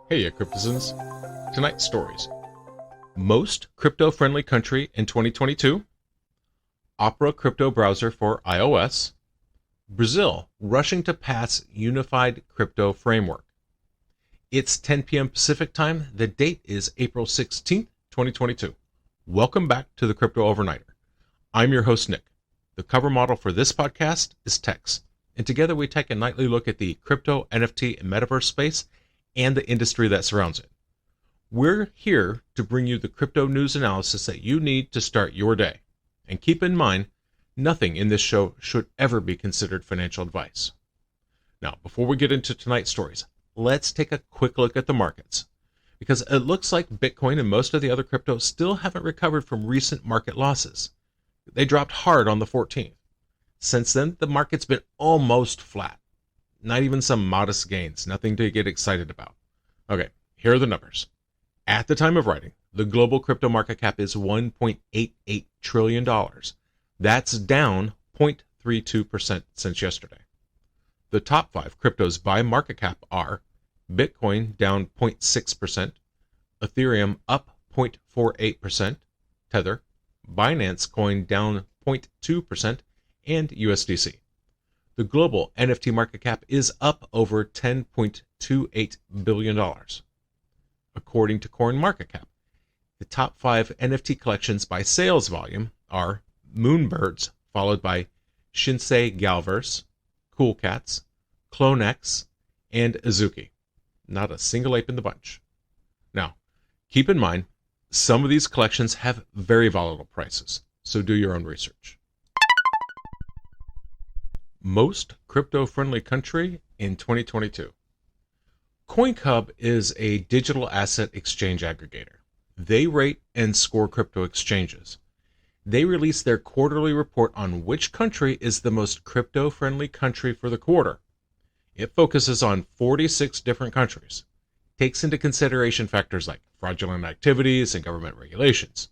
Heya, cryptozens. Tonight's stories. Most crypto-friendly country in 2022. Opera crypto browser for iOS. Brazil rushing to pass unified crypto framework. It's 10 p.m. Pacific time. The date is April 16th, 2022. Welcome back to the Crypto Overnighter. I'm your host, Nick. The cover model for this podcast is Tex, and together we take a nightly look at the crypto, NFT, and metaverse space and the industry that surrounds it. We're here to bring you the crypto news analysis that you need to start your day. And keep in mind, nothing in this show should ever be considered financial advice. Now, before we get into tonight's stories, let's take a quick look at the markets, because it looks like Bitcoin and most of the other cryptos still haven't recovered from recent market losses. They dropped hard on the 14th. Since then, the market's been almost flat. Not even some modest gains, nothing to get excited about. Okay, here are the numbers. At the time of writing, the global crypto market cap is $1.88 trillion. That's down 0.32% since yesterday. The top 5 cryptos by market cap are Bitcoin down 0.6%, Ethereum up 0.48%, Tether, Binance Coin down 0.2%, and USDC. The global NFT market cap is up over $10.28 billion. According to CoinMarketCap, the top 5 NFT collections by sales volume are Moonbirds, followed by Shinsei Galverse, Cool Cats, CloneX, and Azuki. Not a single ape in the bunch. Now, keep in mind, some of these collections have very volatile prices, so do your own research. Most crypto-friendly country in 2022. CoinCub is a digital asset exchange aggregator. They rate and score crypto exchanges. They release their quarterly report on which country is the most crypto-friendly country for the quarter. It focuses on 46 different countries, takes into consideration factors like fraudulent activities and government regulations.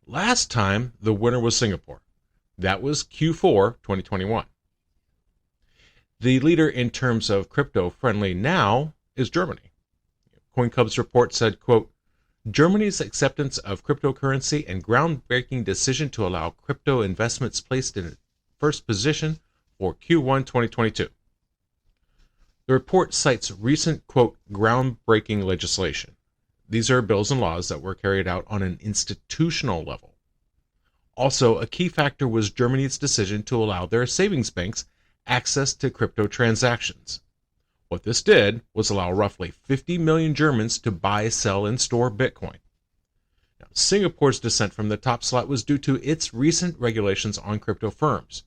Last time, the winner was Singapore. That was Q4 2021. The leader in terms of crypto-friendly now is Germany. CoinCub's report said, quote, Germany's acceptance of cryptocurrency and groundbreaking decision to allow crypto investments placed in first position for Q1 2022. The report cites recent, quote, groundbreaking legislation. These are bills and laws that were carried out on an institutional level. Also, a key factor was Germany's decision to allow their savings banks access to crypto transactions. What this did was allow roughly 50 million Germans to buy, sell, and store Bitcoin. Now, Singapore's descent from the top slot was due to its recent regulations on crypto firms.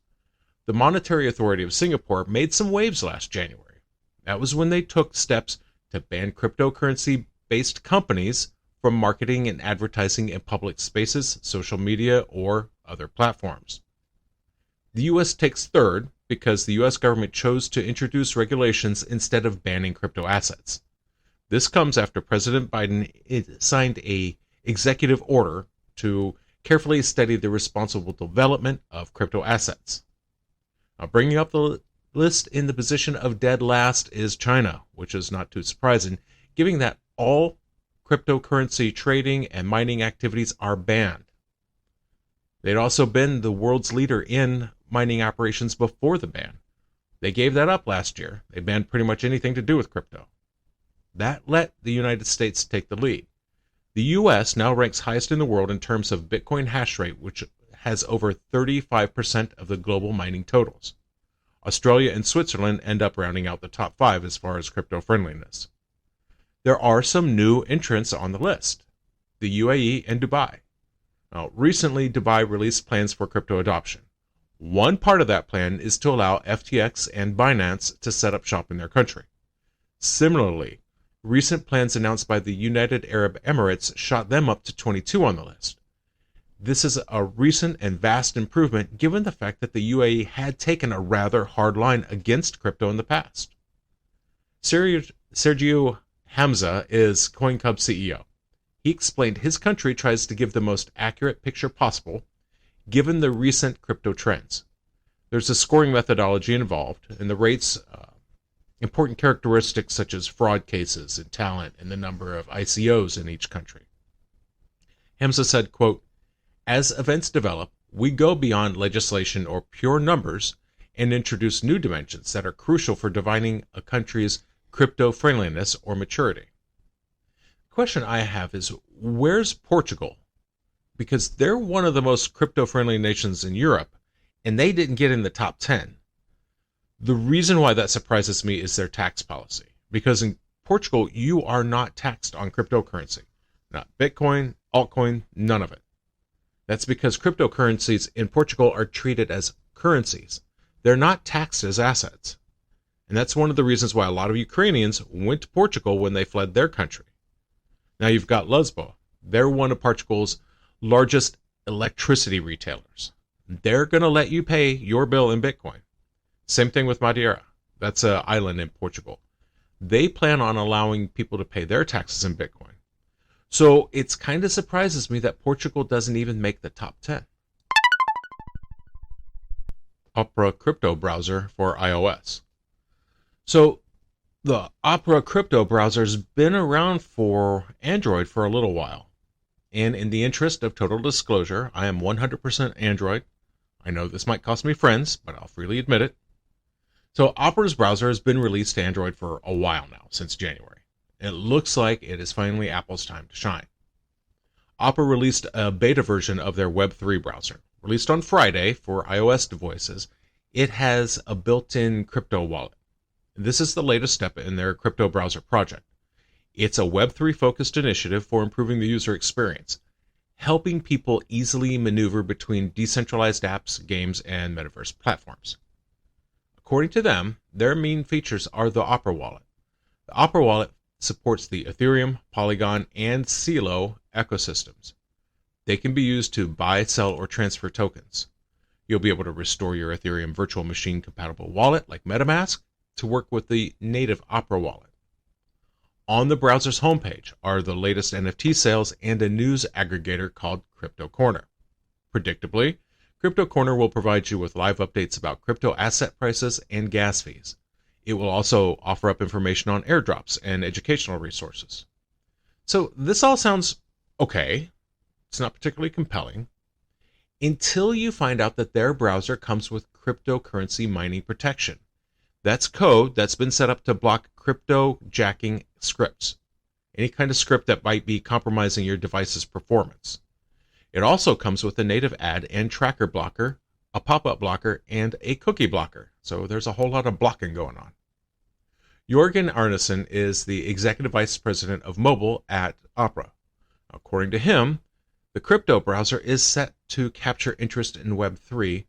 The Monetary Authority of Singapore made some waves last January. That was when they took steps to ban cryptocurrency-based companies from marketing and advertising in public spaces, social media, or other platforms. The U.S. takes third because the U.S. government chose to introduce regulations instead of banning crypto assets. This comes after President Biden signed an executive order to carefully study the responsible development of crypto assets. Now, bringing up the list in the position of dead last is China, which is not too surprising, given that all cryptocurrency trading and mining activities are banned. They'd also been the world's leader in mining operations before the ban. They gave that up last year. They banned pretty much anything to do with crypto. That let the United States take the lead. The U.S. now ranks highest in the world in terms of Bitcoin hash rate, which has over 35% of the global mining totals. Australia and Switzerland end up rounding out the top 5 as far as crypto friendliness. There are some new entrants on the list: the UAE and Dubai. Now, recently, Dubai released plans for crypto adoption. One part of that plan is to allow FTX and Binance to set up shop in their country. Similarly, recent plans announced by the United Arab Emirates shot them up to 22 on the list. This is a recent and vast improvement given the fact that the UAE had taken a rather hard line against crypto in the past. Sergio Hamza is CoinCub CEO. He explained his country tries to give the most accurate picture possible given the recent crypto trends. There's a scoring methodology involved, and the rates important characteristics such as fraud cases and talent and the number of ICOs in each country. Hamza said, quote, "As events develop, we go beyond legislation or pure numbers and introduce new dimensions that are crucial for defining a country's crypto-friendliness or maturity." The question I have is, where's Portugal? Because they're one of the most crypto-friendly nations in Europe, and they didn't get in the top 10. The reason why that surprises me is their tax policy. Because in Portugal, you are not taxed on cryptocurrency. Not Bitcoin, altcoin, none of it. That's because cryptocurrencies in Portugal are treated as currencies. They're not taxed as assets. And that's one of the reasons why a lot of Ukrainians went to Portugal when they fled their country. Now you've got Lisboa. They're one of Portugal's largest electricity retailers. They're going to let you pay your bill in Bitcoin. Same thing with Madeira. That's an island in Portugal. They plan on allowing people to pay their taxes in Bitcoin. So it kind of surprises me that Portugal doesn't even make the top 10. Opera crypto browser for iOS. So the Opera crypto browser has been around for Android for a little while. And in the interest of total disclosure, I am 100% Android. I know this might cost me friends, but I'll freely admit it. So Opera's browser has been released to Android for a while now, since January. It looks like it is finally Apple's time to shine. Opera released a beta version of their Web3 browser. Released on Friday for iOS devices, it has a built-in crypto wallet. This is the latest step in their crypto browser project. It's a Web3 focused initiative for improving the user experience, helping people easily maneuver between decentralized apps, games, and metaverse platforms. According to them, their main features are the Opera wallet. The Opera wallet supports the Ethereum, Polygon, and Celo ecosystems. They can be used to buy, sell, or transfer tokens. You'll be able to restore your Ethereum virtual machine compatible wallet like MetaMask to work with the native Opera wallet. On the browser's homepage are the latest NFT sales and a news aggregator called Crypto Corner. Predictably, Crypto Corner will provide you with live updates about crypto asset prices and gas fees. It will also offer up information on airdrops and educational resources. So this all sounds okay. It's not particularly compelling until you find out that their browser comes with cryptocurrency mining protection. That's code that's been set up to block crypto jacking scripts, any kind of script that might be compromising your device's performance. It also comes with a native ad and tracker blocker, a pop-up blocker, and a cookie blocker. So there's a whole lot of blocking going on. Jorgen Arneson is the executive vice president of mobile at Opera. According to him, the crypto browser is set to capture interest in Web3,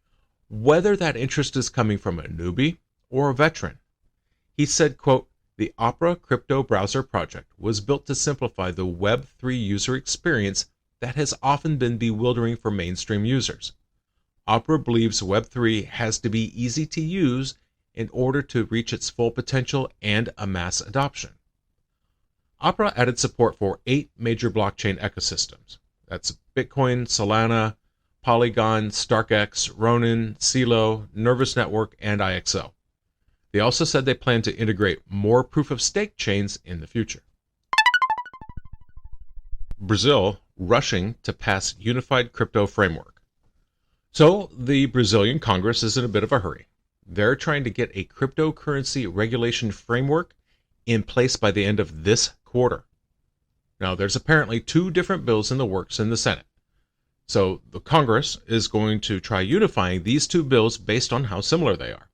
whether that interest is coming from a newbie or a veteran. He said, quote, "The Opera crypto browser project was built to simplify the Web3 user experience that has often been bewildering for mainstream users. Opera believes Web3 has to be easy to use in order to reach its full potential and a mass adoption." Opera added support for 8 major blockchain ecosystems. That's Bitcoin, Solana, Polygon, StarkX, Ronin, Celo, Nervous Network, and IXO. They also said they plan to integrate more proof-of-stake chains in the future. Brazil rushing to pass unified crypto framework. So the Brazilian Congress is in a bit of a hurry. They're trying to get a cryptocurrency regulation framework in place by the end of this quarter. Now, there's apparently 2 different bills in the works in the Senate. So the Congress is going to try unifying these 2 bills based on how similar they are.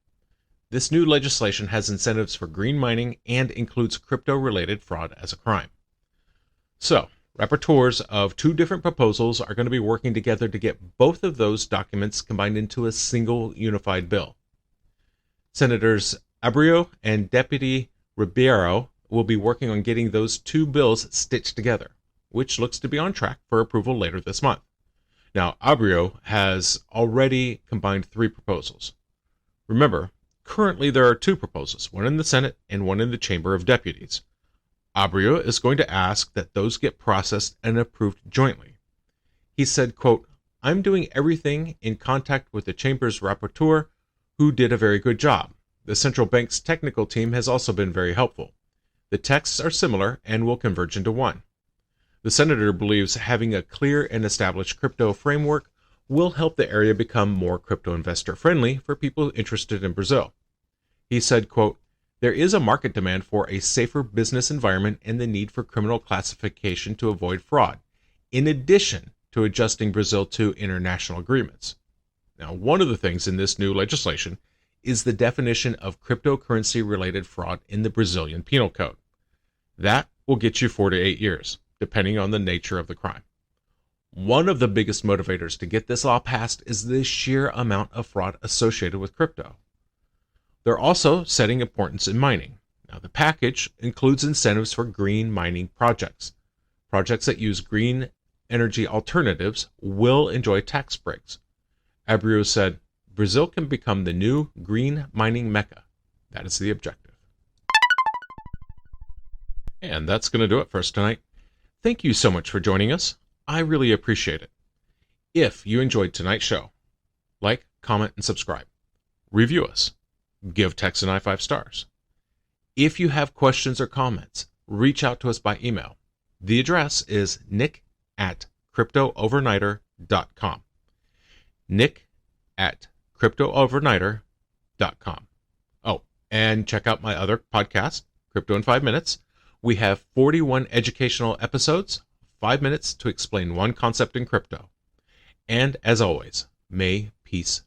This new legislation has incentives for green mining and includes crypto-related fraud as a crime. So, rapporteurs of 2 different proposals are going to be working together to get both of those documents combined into a single unified bill. Senators Abreu and Deputy Ribeiro will be working on getting those 2 bills stitched together, which looks to be on track for approval later this month. Now, Abreu has already combined 3 proposals. Remember, currently there are 2 proposals, one in the Senate and one in the Chamber of Deputies. Abreu is going to ask that those get processed and approved jointly. He said, quote, "I'm doing everything in contact with the Chamber's rapporteur, who did a very good job. The central bank's technical team has also been very helpful. The texts are similar and will converge into one. The senator believes having a clear and established crypto framework will help the area become more crypto investor friendly for people interested in Brazil. He said, quote, "There is a market demand for a safer business environment and the need for criminal classification to avoid fraud, in addition to adjusting Brazil to international agreements." Now, one of the things in this new legislation is the definition of cryptocurrency-related fraud in the Brazilian Penal Code. That will get you 4 to 8 years, depending on the nature of the crime. One of the biggest motivators to get this law passed is the sheer amount of fraud associated with crypto. They're also setting importance in mining. Now, the package includes incentives for green mining projects. Projects that use green energy alternatives will enjoy tax breaks. Abreu said, "Brazil can become the new green mining mecca." That is the objective. And that's going to do it for us tonight. Thank you so much for joining us. I really appreciate it. If you enjoyed tonight's show, like, comment, and subscribe. Review us. Give Tex and I 5 stars. If you have questions or comments, reach out to us by email. The address is nick@cryptoovernighter.com. nick@cryptoovernighter.com. Oh, and check out my other podcast, Crypto in 5 Minutes. We have 41 educational episodes, 5 minutes to explain one concept in crypto. And as always, may peace